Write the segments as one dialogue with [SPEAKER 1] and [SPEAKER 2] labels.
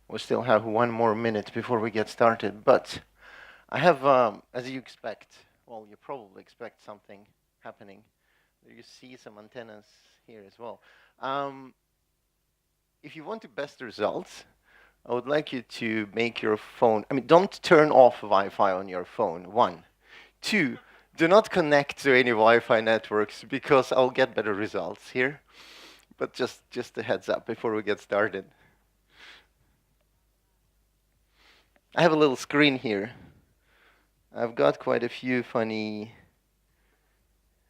[SPEAKER 1] We still have 1 more minute before we get started, but I have, as you expect, well, you probably expect something happening. You see some antennas here as well. If you want the best results, I would like you to make your phone, don't turn off Wi-Fi on your phone, one. Two, do not connect to any Wi-Fi networks because I'll get better results here. But just a heads up before we get started. I have a little screen here. I've got quite a few funny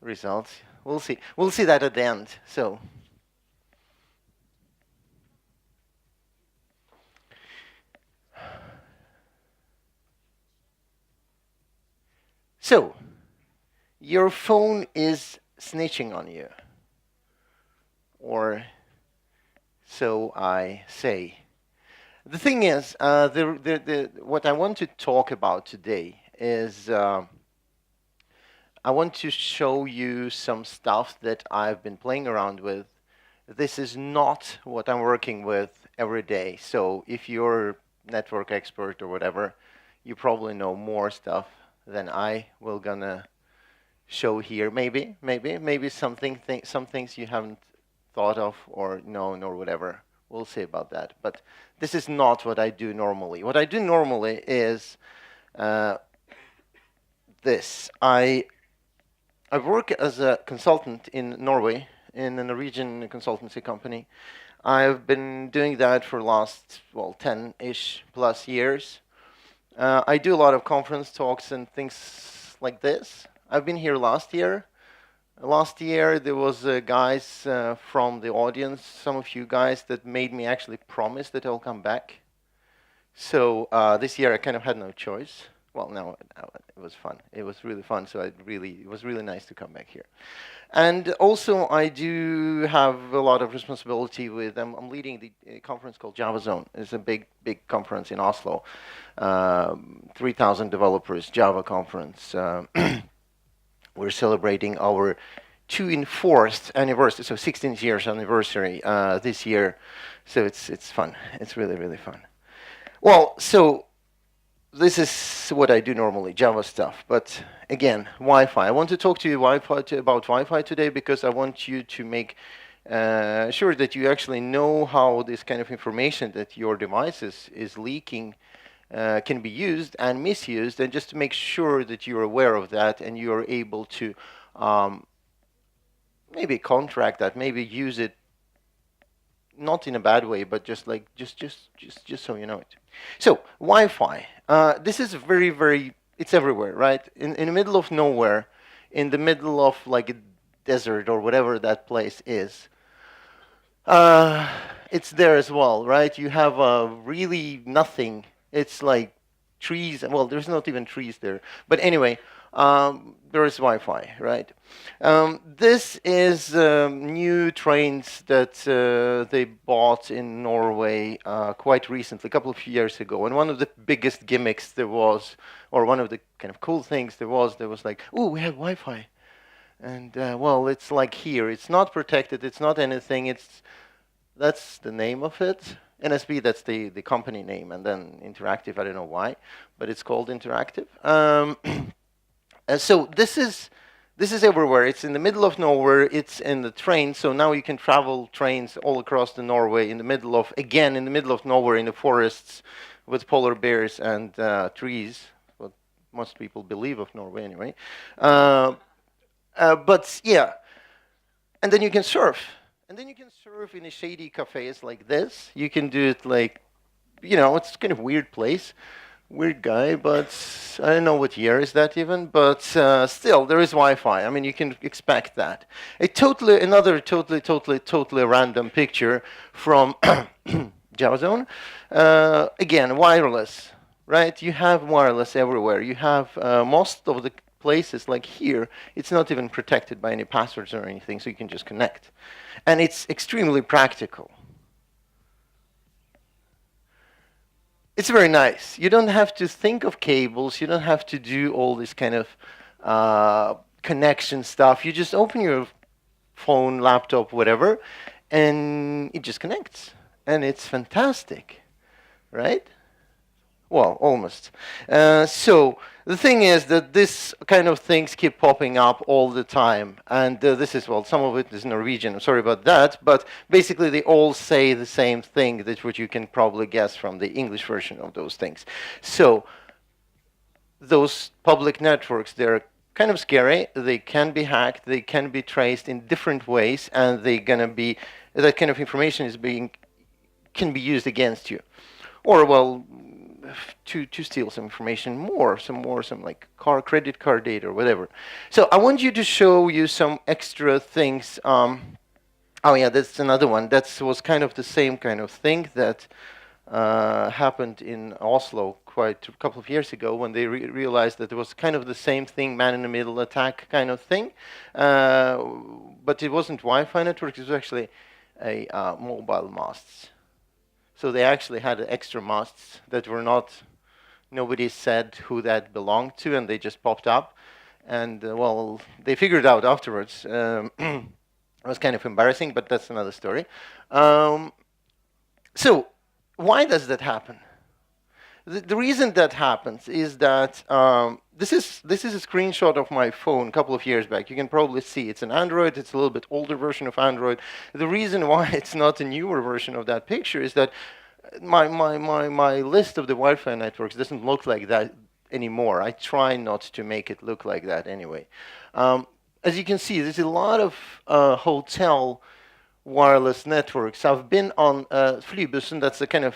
[SPEAKER 1] results. We'll see. We'll see that at the end. So, your phone is snitching on you. Or so I say. The thing is, what I want to talk about today is I want to show you some stuff that I've been playing around with. This is not what I'm working with every day. So if you're a network expert or whatever, you probably know more stuff than I will gonna show here. Maybe some things you haven't thought of or known or whatever. We'll see about that. But this is not what I do normally. What I do normally is this. I work as a consultant in Norway in a Norwegian consultancy company. I've been doing that for the last, 10-ish plus years. I do a lot of conference talks and things like this. I've been here last year. Last year, there was guys from the audience, some of you guys, that made me actually promise that I'll come back. So this year, I kind of had no choice. Well, no, it was fun. It was really fun, so it was really nice to come back here. And also, I do have a lot of responsibility with, I'm leading the conference called Java Zone. It's a big conference in Oslo. 3,000 developers, Java conference. We're celebrating our 204th anniversary, so 16th years anniversary this year. So it's fun. It's really fun. Well, so this is what I do normally, Java stuff. But again, Wi-Fi. I want to talk to you about Wi-Fi today because I want you to make sure that you actually know how this kind of information that your device is leaking can be used and misused, and just to make sure that you're aware of that and you're able to maybe contract that, maybe use it not in a bad way, but just so you know it. So Wi-Fi, this is it's everywhere, right? In the middle of nowhere, in the middle of like a desert or whatever that place is. It's there as well, right? You have really nothing. It's like trees. Well, there's not even trees there. But anyway, there is Wi-Fi, right? This is new trains that they bought in Norway quite recently, a couple of years ago. And one of the biggest gimmicks there was, or one of the kind of cool things there was like, oh, we have Wi-Fi. And well, it's like here. It's not protected. It's not anything. That's the name of it. NSB, that's the company name, and then Interactive, I don't know why, but it's called Interactive. So this is everywhere. It's in the middle of nowhere. It's in the train. So now you can travel trains all across the Norway in the middle of nowhere, in the forests with polar bears and trees. What most people believe of Norway, anyway. But yeah, and then you can surf. And then you can surf in a shady cafes like this. You can do it like, it's kind of weird place. Weird guy, but I don't know what year is that even. But still, there is Wi-Fi. I mean, you can expect that. Another totally random picture from Java Zone. Again, wireless, right? You have wireless everywhere. You have most of the places like here, it's not even protected by any passwords or anything, so you can just connect. And it's extremely practical. It's very nice. You don't have to think of cables. You don't have to do all this kind of connection stuff. You just open your phone, laptop, whatever, and it just connects. And it's fantastic. right? Well, almost. So the thing is that this kind of things keep popping up all the time, and this is, well, some of it is Norwegian. I'm sorry about that, but basically they all say the same thing. That's what you can probably guess from the English version of those things. So those public networks, they're kind of scary. They can be hacked. They can be traced in different ways, and they're gonna be that kind of information is being can be used against you, or well, to steal some information some like credit card data or whatever. So I want you to show you some extra things. Oh yeah, that's another one. That was kind of the same kind of thing that happened in Oslo quite a couple of years ago when they realized that it was kind of the same thing, man-in-the-middle attack kind of thing. But it wasn't Wi-Fi networks, it was actually a mobile masts. So they actually had extra masts that were not, nobody said who that belonged to, and they just popped up. And well, they figured out afterwards. It was kind of embarrassing, but that's another story. So why does that happen? The reason that happens is that this is a screenshot of my phone a couple of years back. You can probably see it's an Android. It's a little bit older version of Android. The reason why it's not a newer version of that picture is that my list of the Wi-Fi networks doesn't look like that anymore. I try not to make it look like that anyway. As you can see, there's a lot of hotel wireless networks. I've been on Flybussen, that's a kind of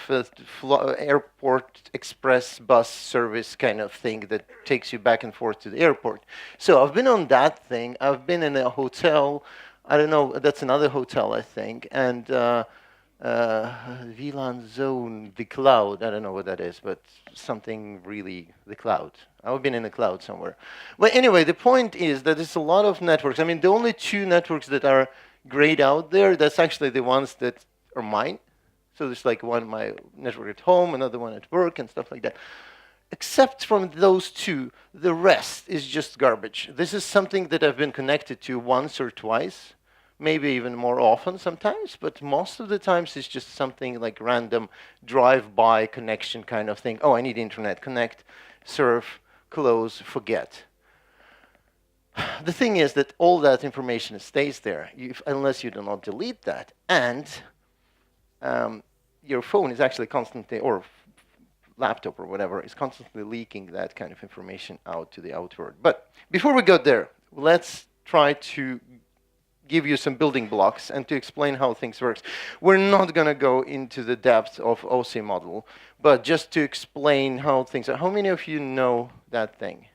[SPEAKER 1] airport express bus service kind of thing that takes you back and forth to the airport. So I've been on that thing. I've been in a hotel. I don't know, that's another hotel, I think. And VLAN zone, the cloud. I don't know what that is, but something really, the cloud. I've been in the cloud somewhere. But anyway, the point is that there's a lot of networks. I mean, the only two networks that are grayed out there, that's actually the ones that are mine. So there's like one my network at home, another one at work, and stuff like that. Except from those two, the rest is just garbage. This is something that I've been connected to once or twice, maybe even more often sometimes, but most of the times it's just something like random drive-by connection kind of thing. Oh, I need internet, connect, surf, close, forget. The thing is that all that information stays there unless you do not delete that. And your phone is actually constantly, or laptop or whatever, is constantly leaking that kind of information out to the outward. But before we go there, let's try to give you some building blocks and to explain how things work. We're not going to go into the depth of OSI Model, but just to explain how things are. How many of you know that thing?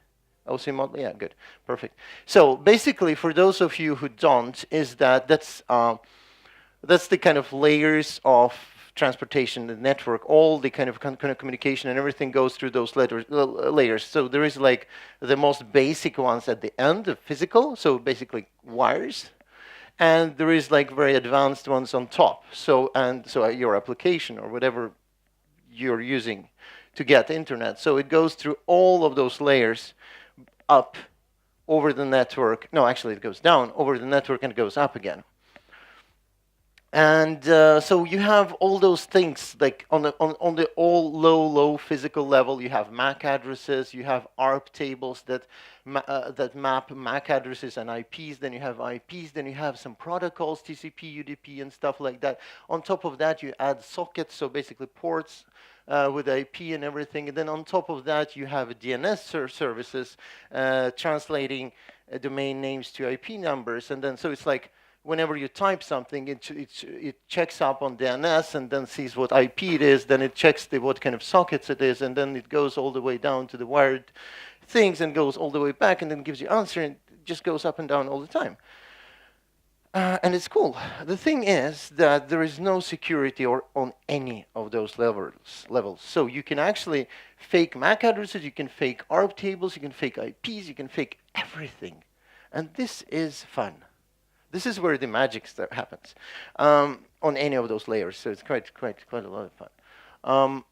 [SPEAKER 1] OSI Model? Yeah, good. Perfect. So basically, for those of you who don't, is that's the kind of layers of transportation, the network, all the kind of communication and everything goes through those layers. So there is like the most basic ones at the end, the physical, so basically wires. And there is like very advanced ones on top. So your application or whatever you're using to get internet. So it goes through all of those layers up over the network. No, actually it goes down over the network and goes up again. And so you have all those things like on the all low physical level. You have MAC addresses. You have ARP tables that map MAC addresses and IPs. Then you have IPs. Then you have some protocols, TCP, UDP, and stuff like that. On top of that, you add sockets, so basically ports with IP and everything. And then on top of that, you have DNS services translating domain names to IP numbers. And then so it's like, whenever you type something, it checks up on DNS and then sees what IP it is, then it checks what kind of sockets it is, and then it goes all the way down to the wired things and goes all the way back and then gives you answer, and it just goes up and down all the time. And it's cool. The thing is that there is no security on any of those levels. So you can actually fake MAC addresses, you can fake ARP tables, you can fake IPs, you can fake everything. And this is fun. This is where the magic happens on any of those layers. So it's quite a lot of fun.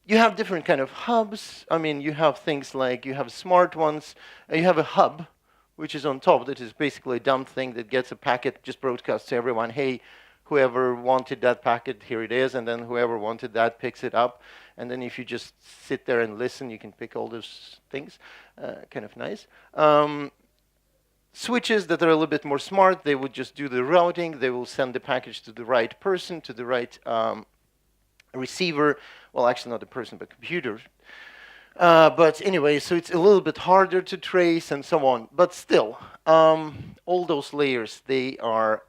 [SPEAKER 1] You have different kind of hubs. I mean, you have things like you have smart ones. You have a hub, which is on top. That is basically a dumb thing that gets a packet, just broadcasts to everyone. Hey, whoever wanted that packet, here it is. And then whoever wanted that picks it up. and then if you just sit there and listen, you can pick all those things. Kind of nice. Switches that are a little bit more smart, they would just do the routing. They will send the package to the right person, to the right receiver. Well, actually not the person, but computer. But anyway, so it's a little bit harder to trace and so on. But still, all those layers, they are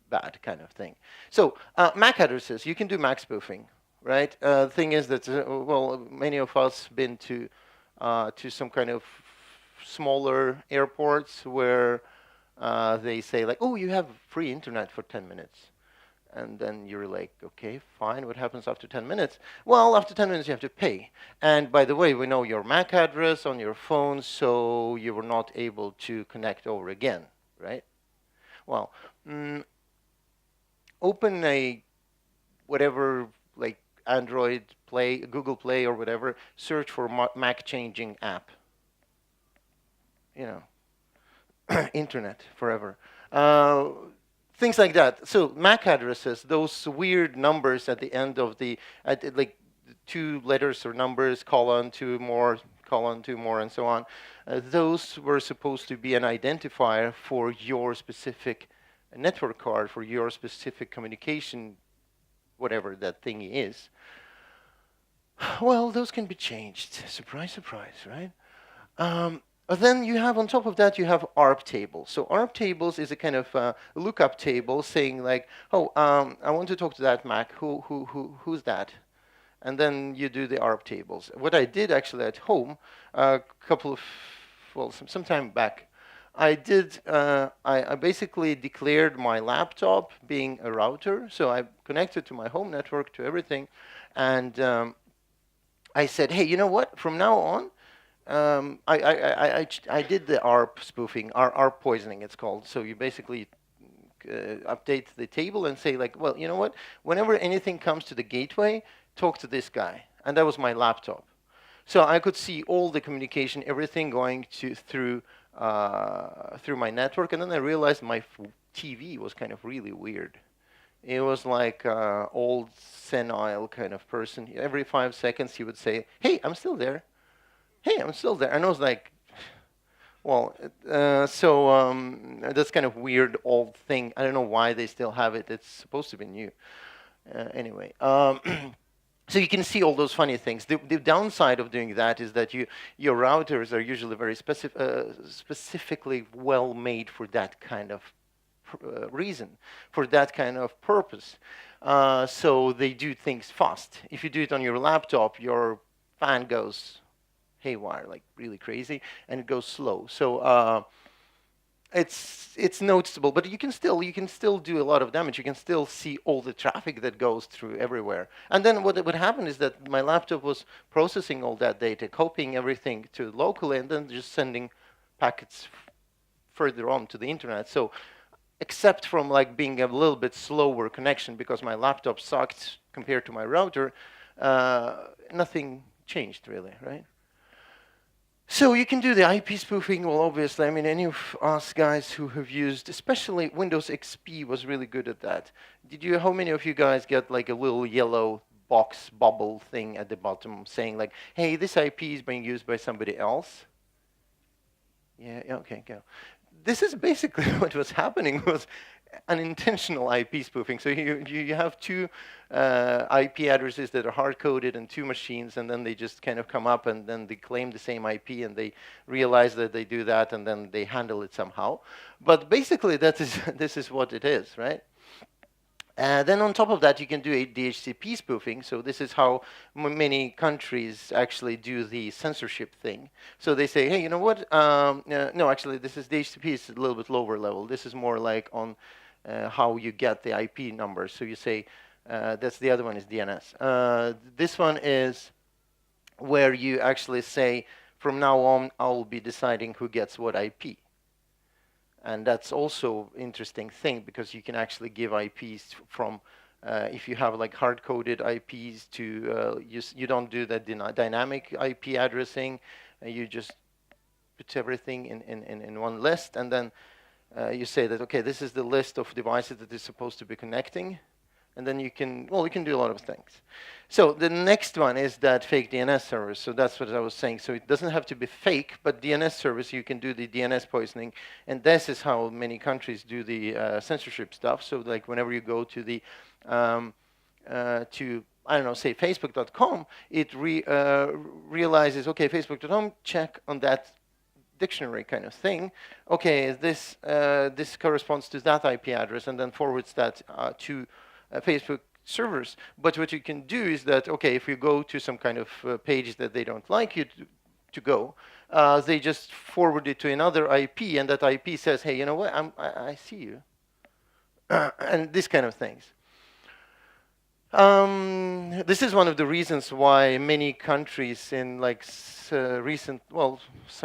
[SPEAKER 1] bad kind of thing. So MAC addresses, you can do MAC spoofing, right? The thing is that, well, many of us been to some kind of smaller airports where they say like, oh, you have free internet for 10 minutes. And then you're like, okay, fine, what happens after 10 minutes? Well, after 10 minutes you have to pay. And by the way, we know your MAC address on your phone, so you were not able to connect over again, right? Well, open a whatever, like Android Play, Google Play or whatever, search for MAC changing app. You know, internet forever. Things like that. So MAC addresses, those weird numbers at the end of the, like 2 letters or numbers, colon, 2 more, colon, 2 more, and so on. Those were supposed to be an identifier for your specific network card, for your specific communication, whatever that thing is. Well, those can be changed. Surprise, surprise, right? But then you have, on top of that, you have ARP tables. So ARP tables is a kind of lookup table saying like, oh, I want to talk to that Mac. Who's that? And then you do the ARP tables. What I did actually at home, a couple of, well, some time back, I basically declared my laptop being a router. So I connected to my home network, to everything. And I said, hey, you know what? From now on, I did the ARP spoofing, ARP poisoning it's called. So you basically update the table and say like, well, you know what? Whenever anything comes to the gateway, talk to this guy. And that was my laptop. So I could see all the communication, everything going through my network. And then I realized my TV was kind of really weird. It was like old senile kind of person. Every 5 seconds he would say, hey, I'm still there. Hey, I'm still there. And I was like, well, that's kind of weird old thing. I don't know why they still have it. It's supposed to be new. Anyway, so you can see all those funny things. The downside of doing that is that your routers are usually very specifically well made for that kind of reason, for that kind of purpose. So they do things fast. If you do it on your laptop, your fan goes haywire, like really crazy, and it goes slow. So it's noticeable, but you can still do a lot of damage. You can still see all the traffic that goes through everywhere. And then what would happen is that my laptop was processing all that data, copying everything to locally, and then just sending packets further on to the internet. So except from like being a little bit slower connection because my laptop sucked compared to my router, nothing changed really, right? So you can do the IP spoofing. Well, obviously, I mean, any of us guys who have used, especially Windows XP was really good at that. How many of you guys get like a little yellow box bubble thing at the bottom saying like, hey, this IP is being used by somebody else? Yeah, okay, go. This is basically what was happening was unintentional IP spoofing. So you have 2 IP addresses that are hard-coded and 2 machines, and then they just kind of come up and then they claim the same IP and they realize that they do that and then they handle it somehow. But basically, this is what it is, right? Then on top of that, you can do a DHCP spoofing. So this is how many countries actually do the censorship thing. So they say, hey, you know what? No, actually, this is DHCP is a little bit lower level. This is more like on how you get the IP numbers. So you say, that's the other one is DNS. This one is where you actually say, from now on, I will be deciding who gets what IP. And that's also interesting thing because you can actually give IPs from, if you have like hard-coded IPs to, you don't do the dynamic IP addressing, you just put everything in one list, and then you say that, okay, this is the list of devices that is supposed to be connecting, And then you can do a lot of things. So the next one is that fake DNS service. So that's what I was saying. So it doesn't have to be fake, but DNS service, you can do the DNS poisoning. And this is how many countries do the censorship stuff. So like whenever you go to the, I don't know, say Facebook.com, it realizes, okay, Facebook.com, check on that dictionary kind of thing. Okay, this corresponds to that IP address, and then forwards that to Facebook servers. But what you can do is that, okay, if you go to some kind of page that they don't like you to go, they just forward it to another IP, and that IP says, hey, you know what, I see you. And these kind of things. This is one of the reasons why many countries in like some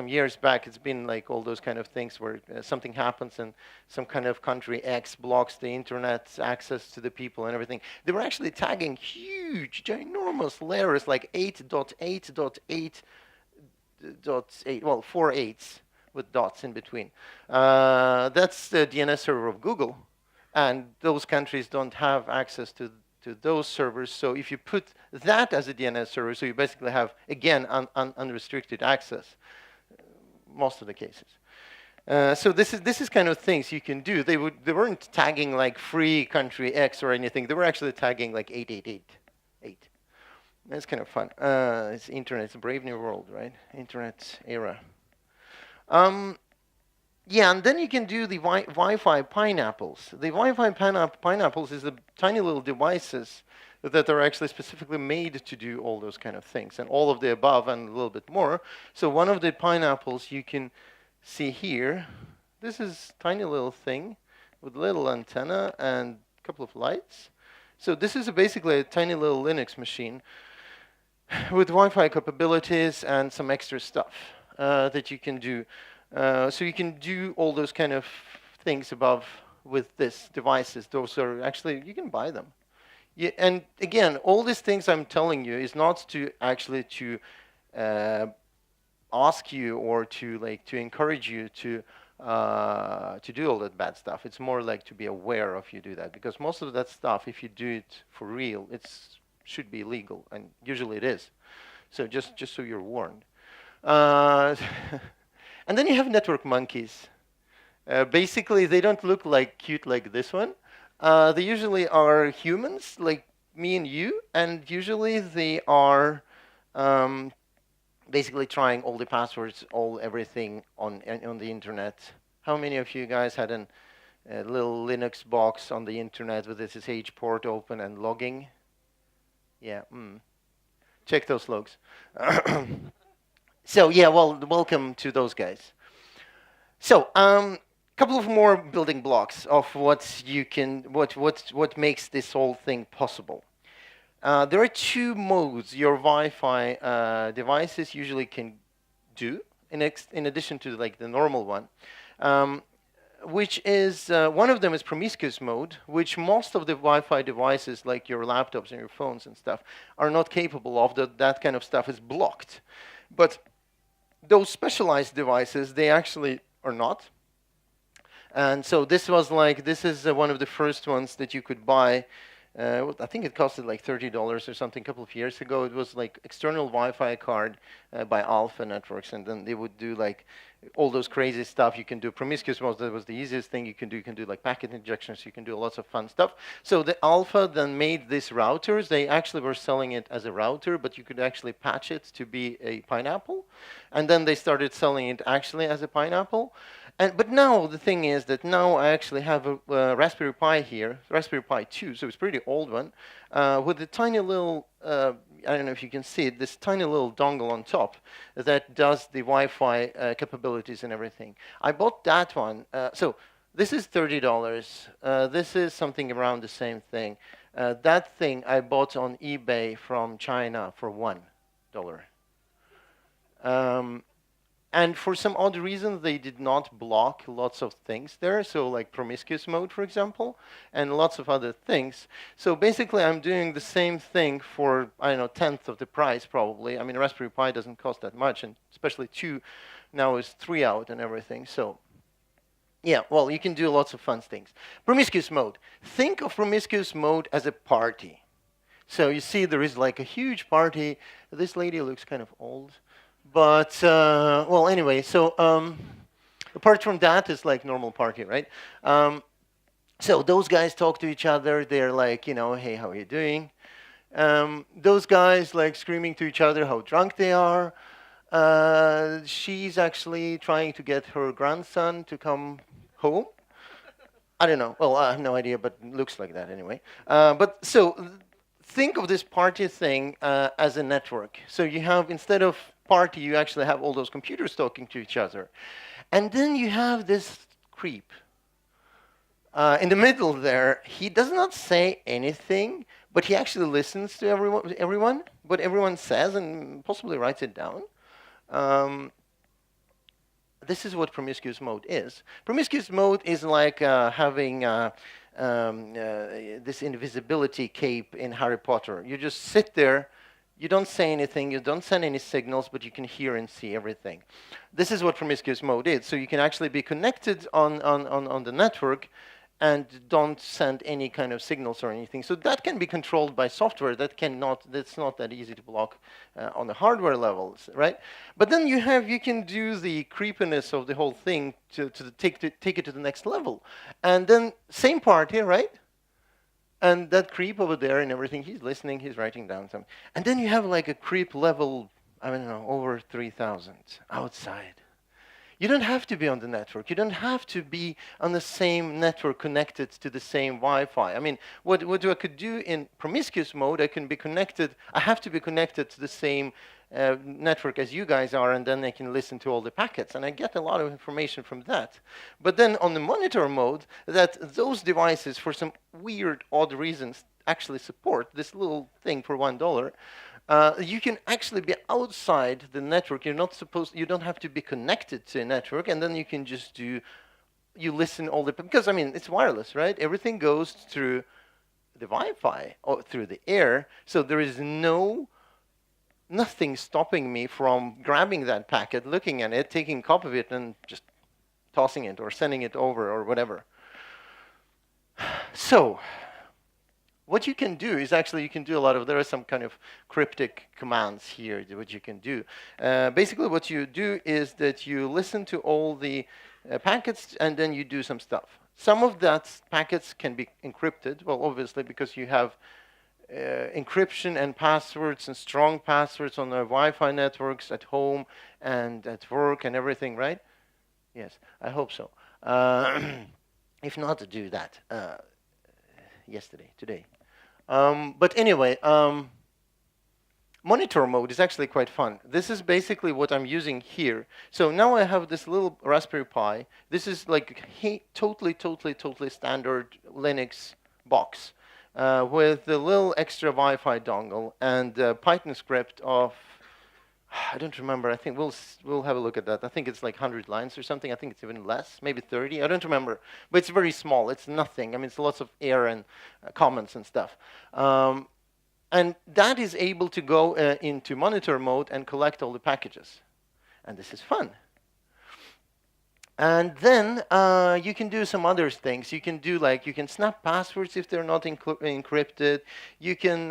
[SPEAKER 1] years back, it's been like all those kind of things where something happens and some kind of country X blocks the internet access to the people and everything. They were actually tagging huge, ginormous layers like 8.8.8.8, well, 4 eights with dots in between. That's the DNS server of Google, and those countries don't have access to those servers. So if you put that as a DNS server, so you basically have, again, unrestricted access, most of the cases. So this is kind of things you can do. They weren't tagging like free country X or anything. They were actually tagging like 888. That's kind of fun. It's internet. It's a brave new world, right? Internet era. Yeah, and then you can do the Wi-Fi pineapples. The Wi-Fi pineapples is the tiny little devices that are actually specifically made to do all those kind of things, and all of the above and a little bit more. So one of the pineapples you can see here, this is tiny little thing with little antenna and a couple of lights. So this is basically a tiny little Linux machine with Wi-Fi capabilities and some extra stuff that you can do. So you can do all those kind of things above with these devices. Those are actually, you can buy them. Yeah, and again, all these things I'm telling you is not to actually to ask you or to encourage you to do all that bad stuff. It's more like to be aware of you do that, because most of that stuff, if you do it for real, should be illegal, and usually it is. So just so you're warned. And then you have network monkeys. Basically, they don't look like cute like this one. They usually are humans, like me and you, and usually they are basically trying all the passwords, everything on the internet. How many of you guys had a little Linux box on the internet with SSH port open and logging? Yeah. Check those logs. So yeah, well, welcome to those guys. So couple of more building blocks of what makes this whole thing possible. There are two modes your Wi-Fi devices usually can do in addition to like the normal one, which is one of them is Promiscuous mode, which most of the Wi-Fi devices like your laptops and your phones and stuff are not capable of. That kind of stuff is blocked. But those specialized devices, they actually are not. And so this is one of the first ones that you could buy. I think it costed like $30 or something a couple of years ago. It was like external Wi-Fi card by Alpha Networks, and then they would do like all those crazy stuff. You can do Promiscuous mode. That was the easiest thing you can do. You can do like packet injections. You can do lots of fun stuff. So the Alpha then made these routers. They actually were selling it as a router, but you could actually patch it to be a pineapple. And then they started selling it actually as a pineapple. But now the thing is that now I actually have a Raspberry Pi here, Raspberry Pi 2, so it's a pretty old one, with a tiny little, I don't know if you can see it, this tiny little dongle on top that does the Wi-Fi capabilities and everything. I bought that one. So this is $30. This is something around the same thing. That thing I bought on eBay from China for $1. And for some odd reason, they did not block lots of things there. So like Promiscuous mode, for example, and lots of other things. So basically, I'm doing the same thing for, I don't know, 1/10 of the price, probably. I mean, Raspberry Pi doesn't cost that much, and especially 2 now is 3 out and everything. So Yeah, well, you can do lots of fun things. Promiscuous mode. Think of promiscuous mode as a party. So you see there is like a huge party. This lady looks kind of old. But, well, anyway, so apart from that, it's like normal party, right? So those guys talk to each other. They're like, hey, how are you doing? Those guys like screaming to each other how drunk they are. She's actually trying to get her grandson to come home. I don't know. Well, I have no idea, but it looks like that anyway. But so think of this party thing as a network. So you have, instead of party, you actually have all those computers talking to each other. And then you have this creep. In the middle there, he does not say anything, but he actually listens to everyone, what everyone says, and possibly writes it down. This is what promiscuous mode is. Promiscuous mode is like having this invisibility cape in Harry Potter. You just sit there, you don't say anything, you don't send any signals, but you can hear and see everything. This is what promiscuous mode is. So you can actually be connected on the network and don't send any kind of signals or anything. So that can be controlled by software. That's not that easy to block on the hardware levels, right? But then you can do the creepiness of the whole thing to take it to the next level. And then same party, right? And that creep over there and everything, he's listening, he's writing down something. And then you have like a creep level, I don't know, over 3,000 outside. You don't have to be on the network. You don't have to be on the same network connected to the same Wi-Fi. I mean, what I could do in promiscuous mode, I have to be connected to the same network as you guys are, and then I can listen to all the packets, and I get a lot of information from that. But then on the monitor mode, that those devices, for some weird, odd reasons, actually support this little thing for $1. You can actually be outside the network. You don't have to be connected to a network, and then you can just you listen because I mean, it's wireless, right? Everything goes through the Wi-Fi or through the air, so there is nothing stopping me from grabbing that packet, looking at it, taking a copy of it, and just tossing it or sending it over or whatever. So what you can do is actually, you can do there are some kind of cryptic commands here what you can do. Basically what you do is that you listen to all the packets, and then you do some stuff. Some of that packets can be encrypted, well, obviously, because you have encryption and passwords and strong passwords on the Wi-Fi networks at home and at work and everything, right? Yes, I hope so. If not, do that today. But anyway, monitor mode is actually quite fun. This is basically what I'm using here. So now I have this little Raspberry Pi. This is like totally standard Linux box with a little extra Wi-Fi dongle and a Python script of, I don't remember. I think we'll have a look at that. I think it's like 100 lines or something. I think it's even less, maybe 30. I don't remember. But it's very small. It's nothing. I mean, it's lots of air and comments and stuff. And that is able to go into monitor mode and collect all the packages. And this is fun. And then you can do some other things. You can you can snap passwords if they're not encrypted. You can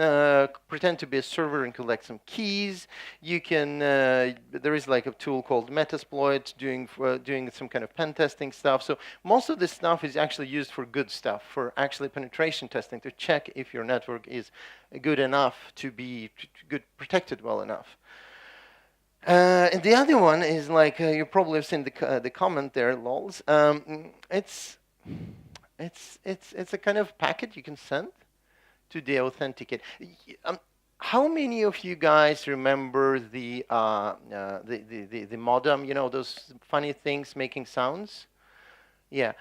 [SPEAKER 1] pretend to be a server and collect some keys. You can, there is like a tool called Metasploit doing some kind of pen testing stuff. So most of this stuff is actually used for good stuff, for actually penetration testing, to check if your network is good enough to be protected well enough. And the other one is like you probably have seen the comment there, lols. It's a kind of packet you can send to deauthenticate. How many of you guys remember the modem? You know, those funny things making sounds. Yeah.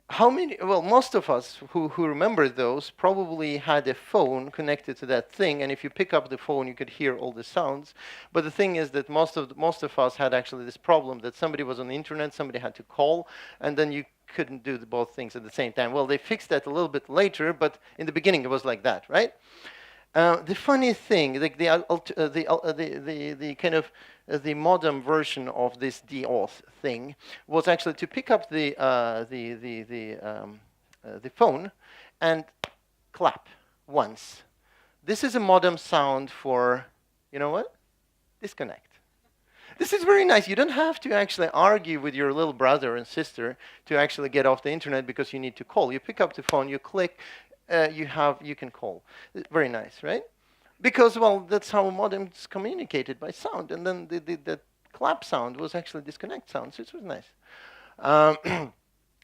[SPEAKER 1] How many? Well, most of us who remember those probably had a phone connected to that thing, and if you pick up the phone, you could hear all the sounds. But the thing is that most of us had actually this problem that somebody was on the internet, somebody had to call, and then you couldn't do both things at the same time. Well, they fixed that a little bit later, but in the beginning it was like that, right? The funny thing, like the kind of the modem version of this DAuth thing was actually to pick up the phone and clap once. This is a modem sound for, you know what? Disconnect. This is very nice. You don't have to actually argue with your little brother and sister to actually get off the internet because you need to call. You pick up the phone, you click, you can call. Very nice, right? Because, well, that's how modems communicated by sound, and then the clap sound was actually disconnect sound, so it was nice.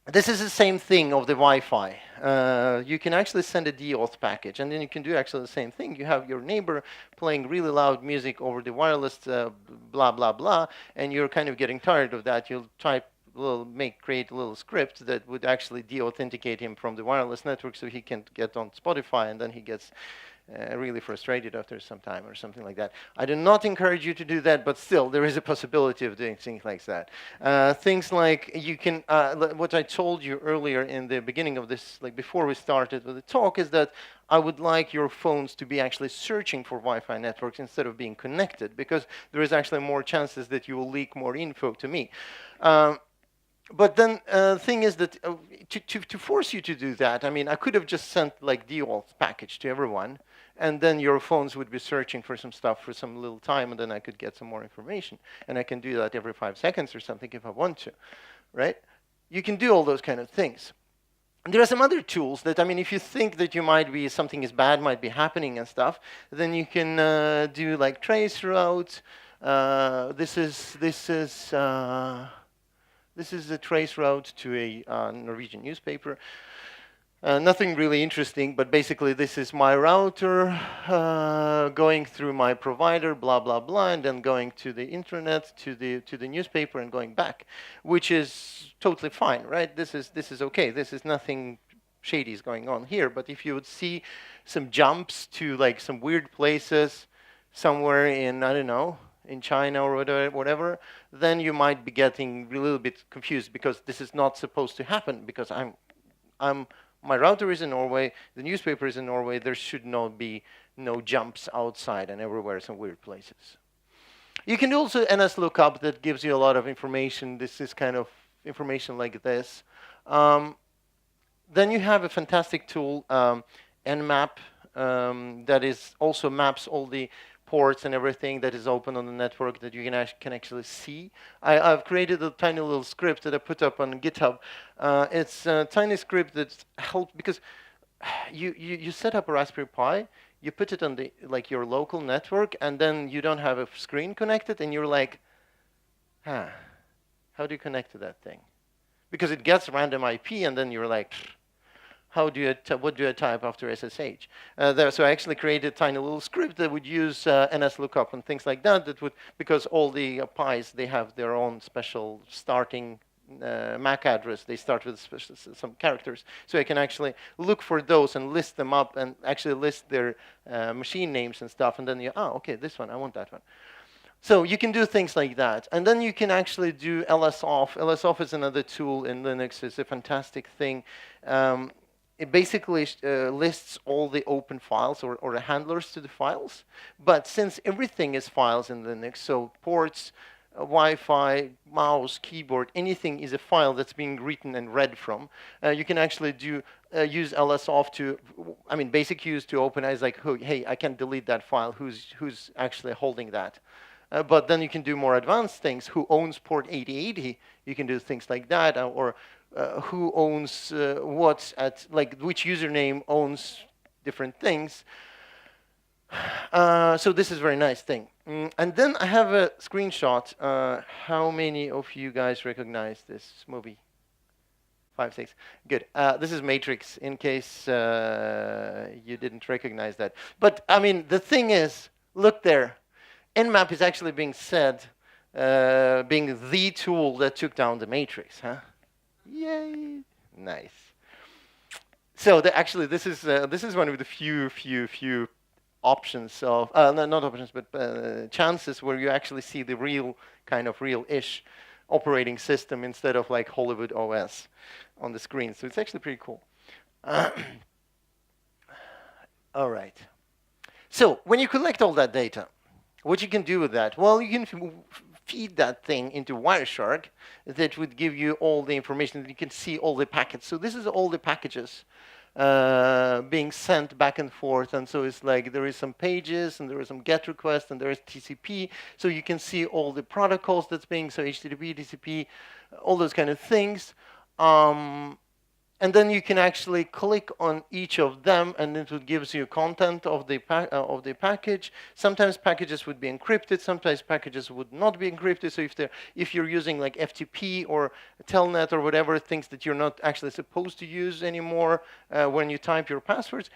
[SPEAKER 1] This is the same thing of the Wi-Fi. You can actually send a DAuth package, and then you can do actually the same thing. You have your neighbor playing really loud music over the wireless, blah, blah, blah, and you're kind of getting tired of that. You'll create a little script that would actually de-authenticate him from the wireless network so he can get on Spotify, and then he gets really frustrated after some time or something like that. I do not encourage you to do that, but still, there is a possibility of doing things like that. Things like you can, what I told you earlier in the beginning of this, like before we started with the talk, is that I would like your phones to be actually searching for Wi-Fi networks instead of being connected, because there is actually more chances that you will leak more info to me. But then the thing is that to force you to do that, I mean, I could have just sent like DAuth package to everyone, and then your phones would be searching for some stuff for some little time, and then I could get some more information. And I can do that every 5 seconds or something if I want to, right? You can do all those kind of things. And there are some other tools that, I mean, if you think that you might be, something is bad might be happening and stuff, then you can do like traceroute. This is a trace route to a Norwegian newspaper. Nothing really interesting, but basically this is my router going through my provider, blah, blah, blah, and then going to the internet, to the newspaper, and going back, which is totally fine, right? This is okay. This is nothing shady is going on here. But if you would see some jumps to like some weird places somewhere in, I don't know, in China or whatever, then you might be getting a little bit confused because this is not supposed to happen because my router is in Norway, the newspaper is in Norway, there should not be no jumps outside and everywhere, some weird places. You can do also nslookup that gives you a lot of information. This is kind of information like this. Then you have a fantastic tool, nmap, that is also maps all the ports and everything that is open on the network that you can actually see. I've created a tiny little script that I put up on GitHub. It's a tiny script that helps because you set up a Raspberry Pi, you put it on the like your local network, and then you don't have a screen connected, and you're like, how do you connect to that thing? Because it gets random IP, and then you're like, what do I type after SSH? So I actually created a tiny little script that would use nslookup and things like that. That would, because all the PIs, they have their own special starting MAC address. They start with some characters. So I can actually look for those and list them up and actually list their machine names and stuff. And then okay, this one, I want that one. So you can do things like that. And then you can actually do LSOff. LSOff is another tool in Linux. It's a fantastic thing. It basically lists all the open files or the handlers to the files. But since everything is files in Linux, so ports, Wi-Fi, mouse, keyboard, anything is a file that's being written and read from, you can actually use LSOff to, I mean, basic use to open is like, hey, I can delete that file. Who's actually holding that? But then you can do more advanced things. Who owns port 8080? You can do things like that, or who owns what at like which username owns different things. So this is a very nice thing. And then I have a screenshot. How many of you guys recognize this movie? 5, 6. Good. This is Matrix, in case you didn't recognize that. But I mean, the thing is, look there. Nmap is actually being said being the tool that took down the Matrix, huh? Yay! Nice. So actually, this is one of the few options of not options, but chances where you actually see the real kind of real-ish operating system instead of like Hollywood OS on the screen. So it's actually pretty cool. All right. So when you collect all that data, what you can do with that? Well, you can feed that thing into Wireshark that would give you all the information. You can see all the packets. So this is all the packages being sent back and forth. And so it's like there is some pages and there is some GET request and there is TCP. So you can see all the protocols that's being, so HTTP, TCP, all those kind of things. And then you can actually click on each of them, and it gives you content of the package. Sometimes packages would be encrypted. Sometimes packages would not be encrypted. So if you're using like FTP or Telnet or whatever, things that you're not actually supposed to use anymore, when you type your passwords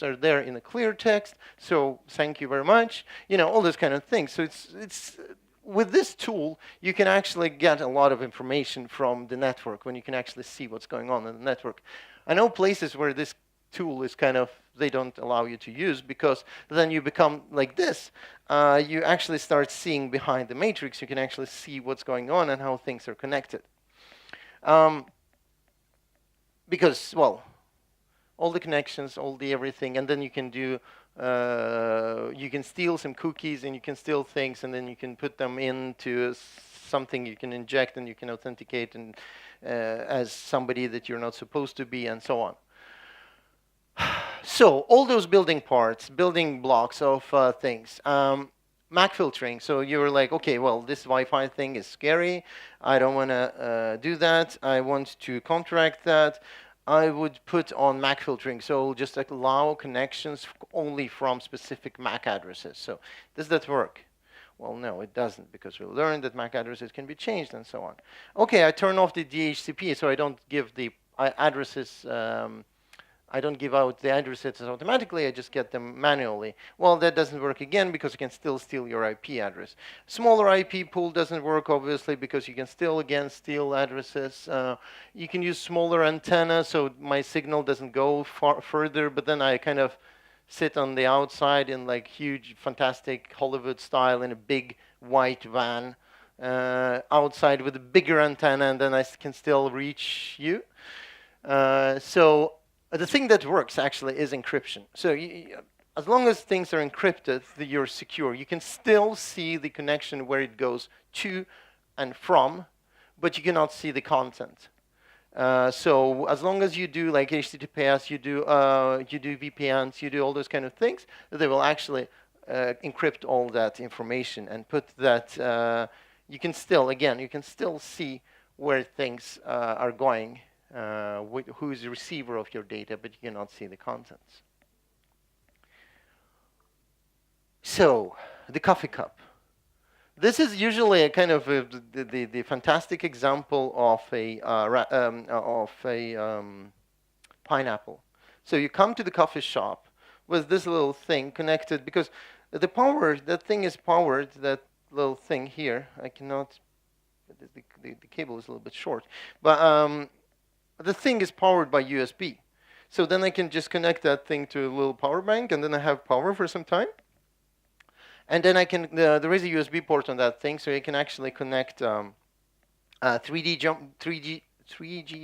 [SPEAKER 1] are there in a clear text. So thank you very much. All those kind of things. So it's with this tool, you can actually get a lot of information from the network when you can actually see what's going on in the network. I know places where this tool is kind of, they don't allow you to use, because then you become like this. You actually start seeing behind the matrix. You can actually see what's going on and how things are connected. Because, well, all the connections, all the everything, and then you can do you can steal some cookies and you can steal things, and then you can put them into something you can inject, and you can authenticate and as somebody that you're not supposed to be, and so on. So all those building blocks of things. MAC filtering. So you're like, okay, well, this Wi-Fi thing is scary. I don't want to do that. I want to counteract that. I would put on MAC filtering, so just allow connections only from specific MAC addresses. So does that work? Well, no, it doesn't, because we learned that MAC addresses can be changed and so on. Okay, I turn off the DHCP, so I don't give the addresses. I don't give out the addresses automatically. I just get them manually. Well, that doesn't work again, because you can still steal your IP address. Smaller IP pool doesn't work, obviously, because you can still, again, steal addresses. You can use smaller antenna, so my signal doesn't go further, but then I kind of sit on the outside in like huge, fantastic Hollywood style in a big white van outside with a bigger antenna, and then I can still reach you. So the thing that works actually is encryption. So as long as things are encrypted, you're secure. You can still see the connection where it goes to and from, but you cannot see the content. So as long as you do like HTTPS, you do VPNs, you do all those kind of things, they will actually encrypt all that information and put that. You can still see where things are going. Who is the receiver of your data, but you cannot see the contents. So, the coffee cup. This is usually a kind of the fantastic example of a pineapple. So you come to the coffee shop with this little thing connected, because that thing is powered, that little thing here. I cannot, the cable is a little bit short, but the thing is powered by USB. So then I can just connect that thing to a little power bank, and then I have power for some time. And then I can, there is a USB port on that thing, so you can actually connect a 3G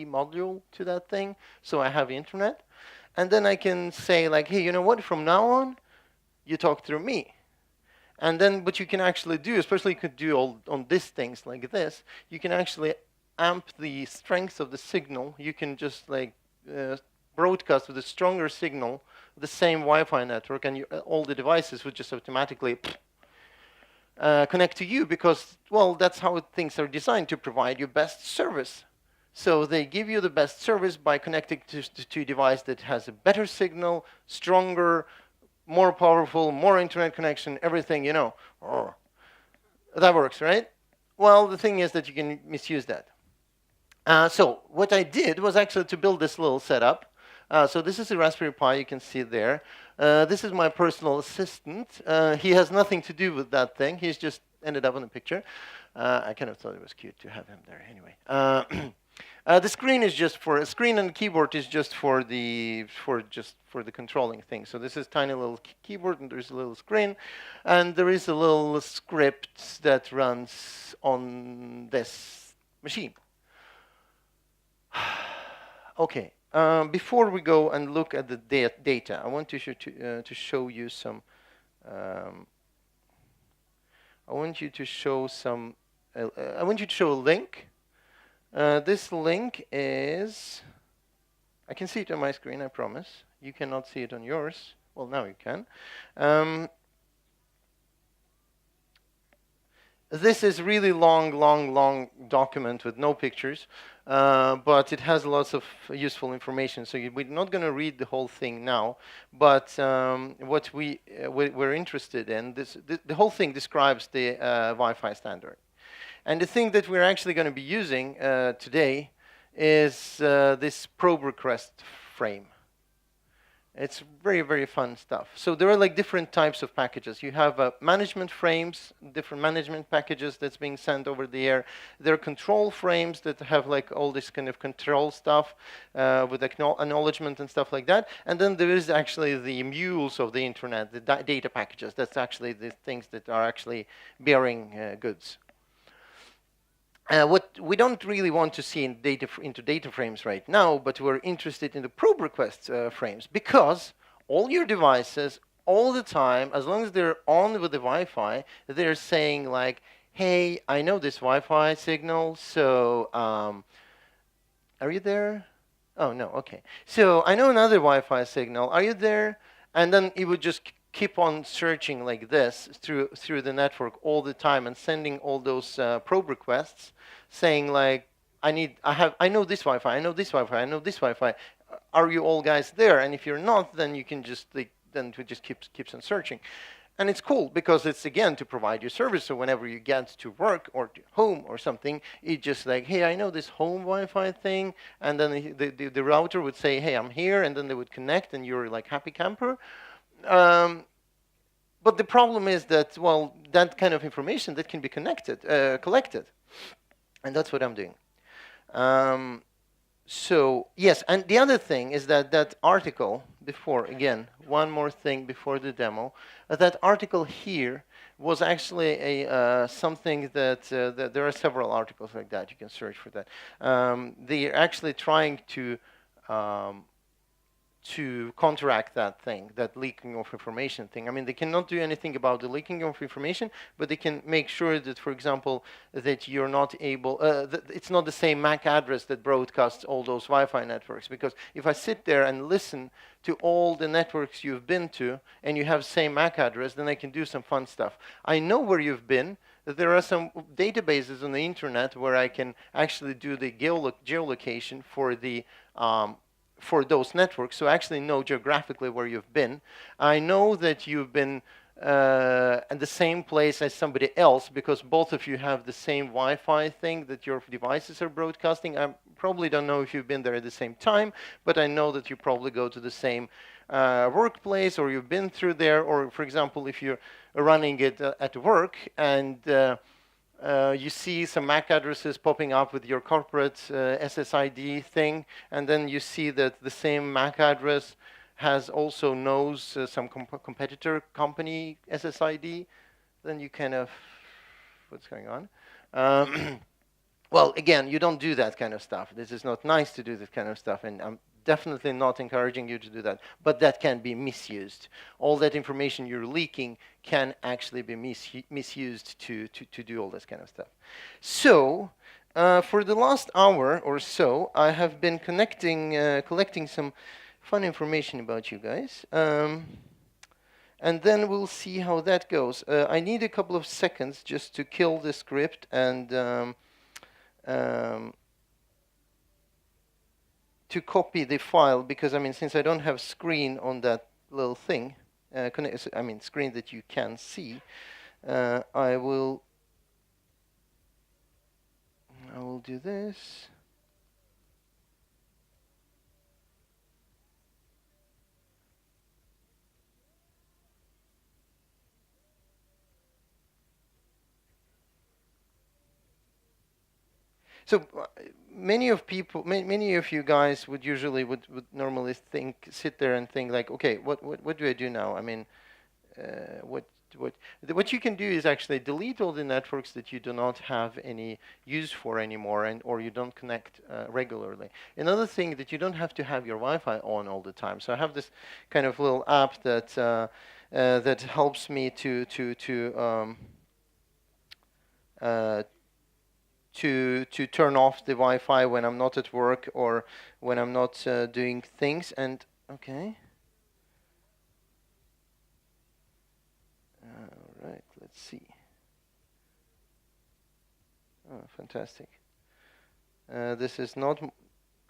[SPEAKER 1] module to that thing, so I have internet. And then I can say like, hey, you know what, from now on, you talk through me. And then what you can actually do, especially you could do all on these things like this, you can actually amp the strength of the signal. You can just like broadcast with a stronger signal the same Wi-Fi network, and all the devices would just automatically connect to you, because, well, that's how things are designed, to provide you best service. So they give you the best service by connecting to a device that has a better signal, stronger, more powerful, more internet connection, everything, That works, right? Well, the thing is that you can misuse that. So what I did was actually to build this little setup. So this is a Raspberry Pi, you can see there. This is my personal assistant. He has nothing to do with that thing. He's just ended up in the picture. I kind of thought it was cute to have him there anyway. The screen is just for a screen, and the keyboard is just for the controlling thing. So this is tiny little keyboard, and there's a little screen, and there is a little script that runs on this machine. Okay. Before we go and look at the data, I want to show you some Um, I want you to show some. I want you to show a link. This link is. I can see it on my screen. I promise. You cannot see it on yours. Well, now you can. This is really long document with no pictures, but it has lots of useful information. So we're not going to read the whole thing now, but what we're interested in, the whole thing describes the Wi-Fi standard. And the thing that we're actually going to be using today is this probe request frame. It's very fun stuff. So there are like different types of packages. You have management frames, different management packages that's being sent over the air. There are control frames that have like all this kind of control stuff with acknowledgement and stuff like that. And then there is actually the mules of the internet, the data packages. That's actually the things that are actually bearing goods. What we don't really want to see into data frames right now, but we're interested in the probe request frames, because all your devices, all the time, as long as they're on with the Wi-Fi, they're saying like, hey, I know this Wi-Fi signal, so are you there? Oh, no, okay. So I know another Wi-Fi signal. Are you there? And then it would just keep on searching like this through the network all the time and sending all those probe requests, saying like, I know this Wi-Fi, I know this Wi-Fi, I know this Wi-Fi. Are you all guys there? And if you're not, then you can just then it just keeps on searching. And it's cool because it's, again, to provide your service. So whenever you get to work or to home or something, it just like, hey, I know this home Wi-Fi thing. And then the router would say, hey, I'm here. And then they would connect and you're like happy camper. But the problem is that, well, that kind of information that can be collected. And that's what I'm doing. So, yes, and the other thing is that article before, again, one more thing before the demo, that article here was actually a something that there are several articles like that. You can search for that. They're actually trying to counteract that thing, that leaking of information thing. I mean, they cannot do anything about the leaking of information, but they can make sure that, for example, that you're not able, it's not the same MAC address that broadcasts all those Wi-Fi networks. Because if I sit there and listen to all the networks you've been to, and you have same MAC address, then I can do some fun stuff. I know where you've been. That there are some databases on the internet where I can actually do the geolocation for those networks, so I actually know geographically where you've been. I know that you've been at the same place as somebody else because both of you have the same Wi-Fi thing that your devices are broadcasting. I probably don't know if you've been there at the same time, but I know that you probably go to the same workplace, or you've been through there, or, for example, if you're running it at work and you see some MAC addresses popping up with your corporate SSID thing, and then you see that the same MAC address knows some competitor company SSID, then you kind of, what's going on? Well, again, you don't do that kind of stuff. This is not nice to do this kind of stuff, and I'm definitely not encouraging you to do that, but that can be misused. All that information you're leaking can actually be misused to do all this kind of stuff. So, for the last hour or so, I have been collecting some fun information about you guys. And then we'll see how that goes. I need a couple of seconds just to kill the script and to copy the file, because, I mean, since I don't have screen on that little thing, screen that you can see, I will do this. So many of you guys would usually would normally sit there and think like, okay, what do I do now? I mean, what you can do is actually delete all the networks that you do not have any use for anymore, or you don't connect regularly. Another thing, that you don't have to have your Wi-Fi on all the time. So I have this kind of little app that that helps me to turn off the Wi-Fi when I'm not at work or when I'm not doing things. And okay, all right, let's see. Oh, fantastic. This is not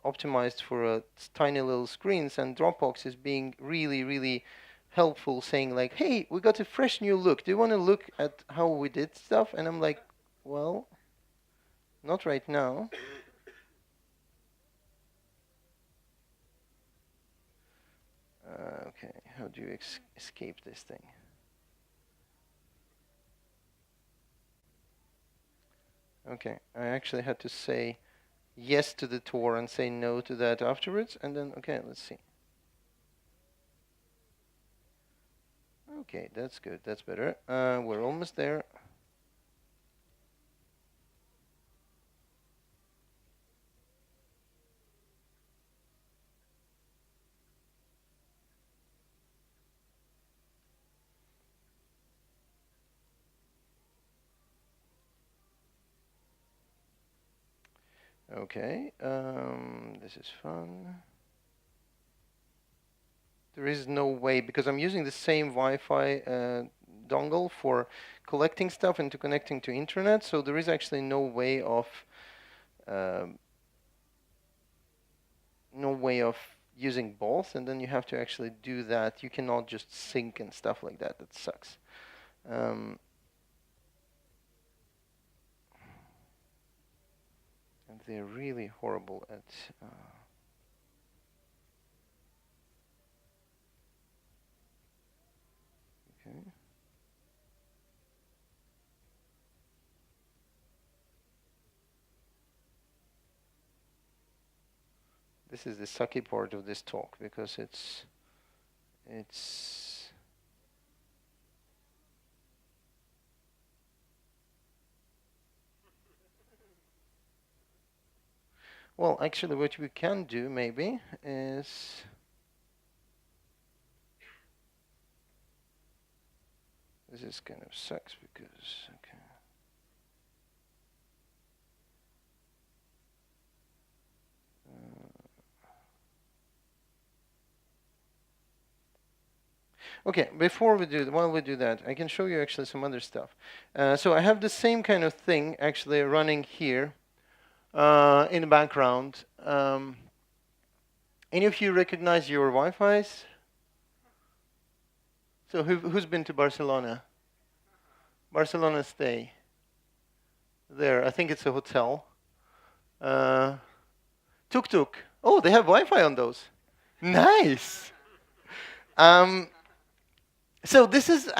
[SPEAKER 1] optimized for tiny little screens, and Dropbox is being really, really helpful, saying like, hey, we got a fresh new look. Do you want to look at how we did stuff? And I'm like, well, not right now. Okay, how do you escape this thing? Okay, I actually had to say yes to the tour and say no to that afterwards, and then, okay, let's see. Okay, that's good, that's better. We're almost there. Okay, this is fun. There is no way, because I'm using the same Wi-Fi dongle for collecting stuff and to connecting to internet, so there is actually no way of using both, and then you have to actually do that. You cannot just sync and stuff like that. That sucks. And they're really horrible at okay. This is the sucky part of this talk, because it's well, actually what we can do maybe is this is kind of sucks because okay. Okay, while we do that, I can show you actually some other stuff. So I have the same kind of thing actually running here in the background. Any of you recognize your Wi-Fi's? So who's been to Barcelona? Barcelona stay. There, I think it's a hotel. Tuk-tuk. Oh, they have Wi-Fi on those. Nice. So this is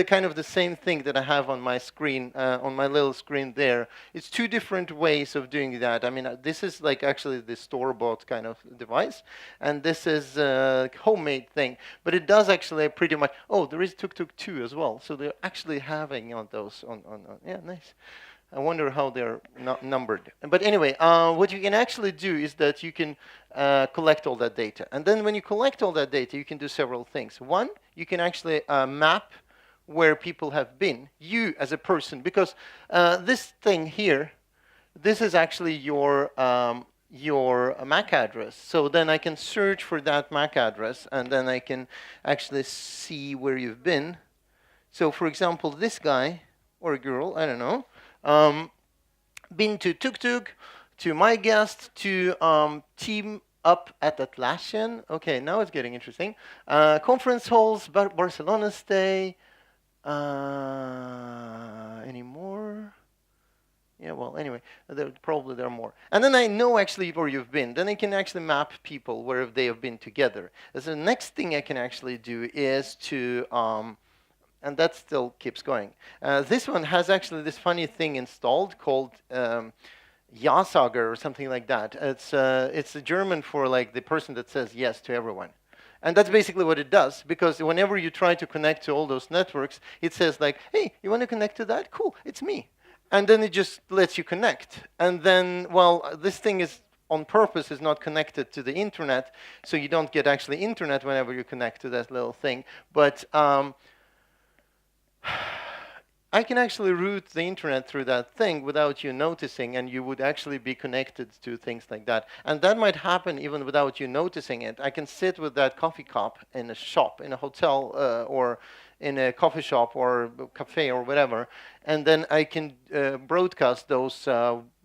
[SPEAKER 1] kind of the same thing that I have on my screen, on my little screen there. It's two different ways of doing that. I mean, this is like actually the store-bought kind of device, and this is a homemade thing. But it does actually pretty much. Oh, there is Tuk-Tuk 2 as well. So they're actually having on those on. Yeah, nice. I wonder how they're numbered. But anyway, what you can actually do is that you can collect all that data. And then when you collect all that data, you can do several things. One, you can actually map where people have been, you as a person, because this thing here, this is actually your MAC address. So then I can search for that MAC address, and then I can actually see where you've been. So for example, this guy, or a girl, I don't know, been to Tuk-Tuk, to my guest, to team up at Atlassian. Okay, now it's getting interesting. Conference halls, Barcelona stay. Any more? Yeah, well, anyway, there are more. And then I know actually where you've been. Then I can actually map people where they have been together. So the next thing I can actually do is to and that still keeps going. This one has actually this funny thing installed called Ja-Sager or something like that. It's a German for like the person that says yes to everyone. And that's basically what it does, because whenever you try to connect to all those networks, it says like, hey, you want to connect to that? Cool, it's me. And then it just lets you connect. And then, well, this thing is on purpose is not connected to the internet, so you don't get actually internet whenever you connect to that little thing. But I can actually route the internet through that thing without you noticing, and you would actually be connected to things like that. And that might happen even without you noticing it. I can sit with that coffee cup in a shop, in a hotel, or in a coffee shop or cafe or whatever, and then I can broadcast those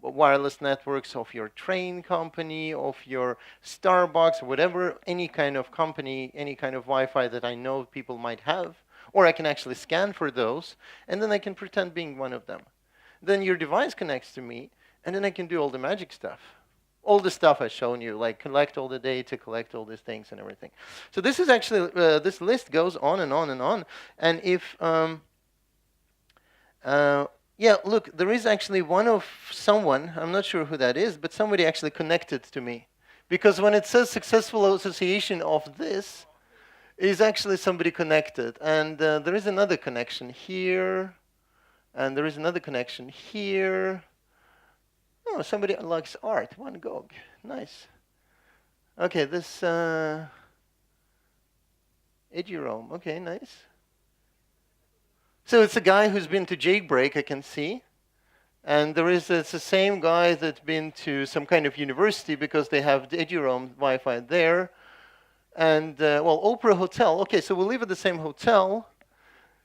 [SPEAKER 1] wireless networks of your train company, of your Starbucks, whatever, any kind of company, any kind of Wi-Fi that I know people might have. Or I can actually scan for those, and then I can pretend being one of them. Then your device connects to me, and then I can do all the magic stuff. All the stuff I've shown you, like collect all the data, collect all these things and everything. So this is actually, this list goes on and on and on. And if, yeah, look, there is actually one of someone, I'm not sure who that is, but somebody actually connected to me. Because when it says successful association of this, is actually somebody connected. And there is another connection here, and there is another connection here. Oh, somebody likes art, Van Gogh. Nice. Okay, this Jerome. Okay, nice. So it's a guy who's been to Jailbreak, I can see. And it's the same guy that's been to some kind of university because they have the Jerome Wi-Fi there. And, well, Opera Hotel. Okay, so we'll live at the same hotel.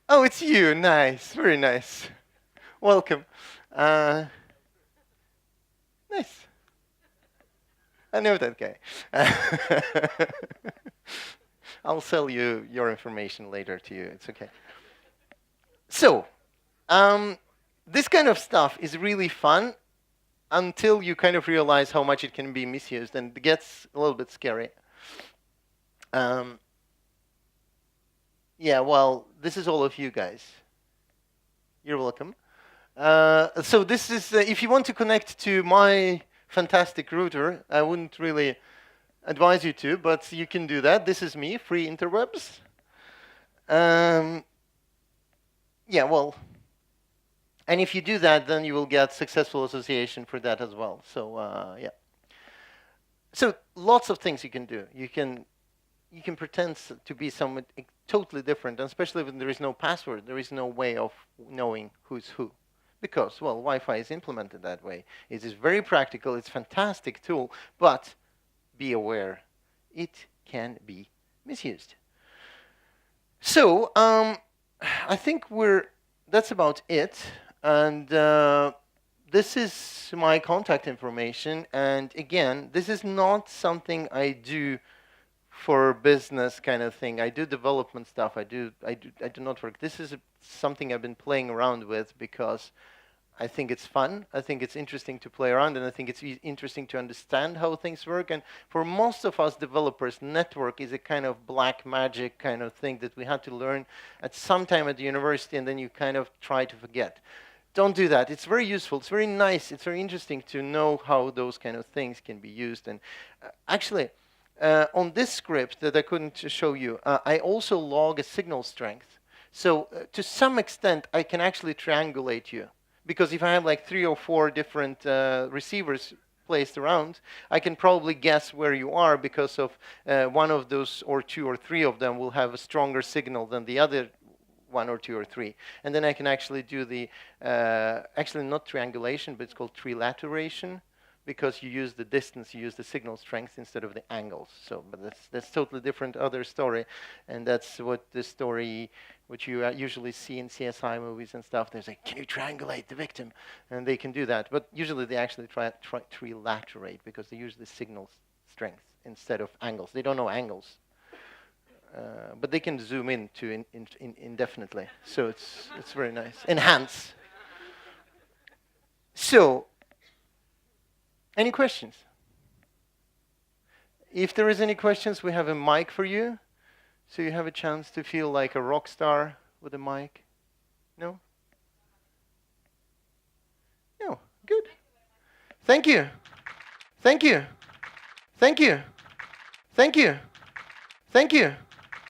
[SPEAKER 1] Oh, it's you. Nice. Very nice. Welcome. Nice. I know that guy. I'll sell you your information later to you. It's okay. So, this kind of stuff is really fun until you kind of realize how much it can be misused, and it gets a little bit scary. Yeah, well, this is all of you guys. You're welcome. So this is, if you want to connect to my fantastic router, I wouldn't really advise you to, but you can do that. This is me, free interwebs. Yeah, well, and if you do that, then you will get successful association for that as well. So, yeah. So lots of things you can do. You can pretend to be someone totally different, and especially when there is no password, there is no way of knowing who's who. Because, well, Wi-Fi is implemented that way. It is very practical, it's a fantastic tool, but be aware, it can be misused. So, I think that's about it. And this is my contact information. And again, this is not something I do for business kind of thing. I do development stuff. I do not work. This is something I've been playing around with because I think it's fun. I think it's interesting to play around, and I think it's interesting to understand how things work. And for most of us developers, network is a kind of black magic kind of thing that we had to learn at some time at the university, and then you kind of try to forget. Don't do that. It's very useful. It's very nice. It's very interesting to know how those kind of things can be used. And actually, on this script that I couldn't show you, I also log a signal strength. So to some extent, I can actually triangulate you. Because if I have like 3 or 4 different receivers placed around, I can probably guess where you are because of one of those or 2 or 3 of them will have a stronger signal than the other 1 or 2 or 3. And then I can actually do the, actually not triangulation, but it's called trilateration. Because you use the distance, you use the signal strength instead of the angles. So, but that's totally different other story, and that's what the story, which you usually see in CSI movies and stuff. There's like, can you triangulate the victim? And they can do that, but usually they actually trilaterate because they use the signal strength instead of angles. They don't know angles, but they can zoom in to indefinitely. So it's very nice. Enhance. So. Any questions? If there is any questions, we have a mic for you. So you have a chance to feel like a rock star with a mic. No? No. Good. Thank you. Thank you. Thank you. Thank you. Thank you.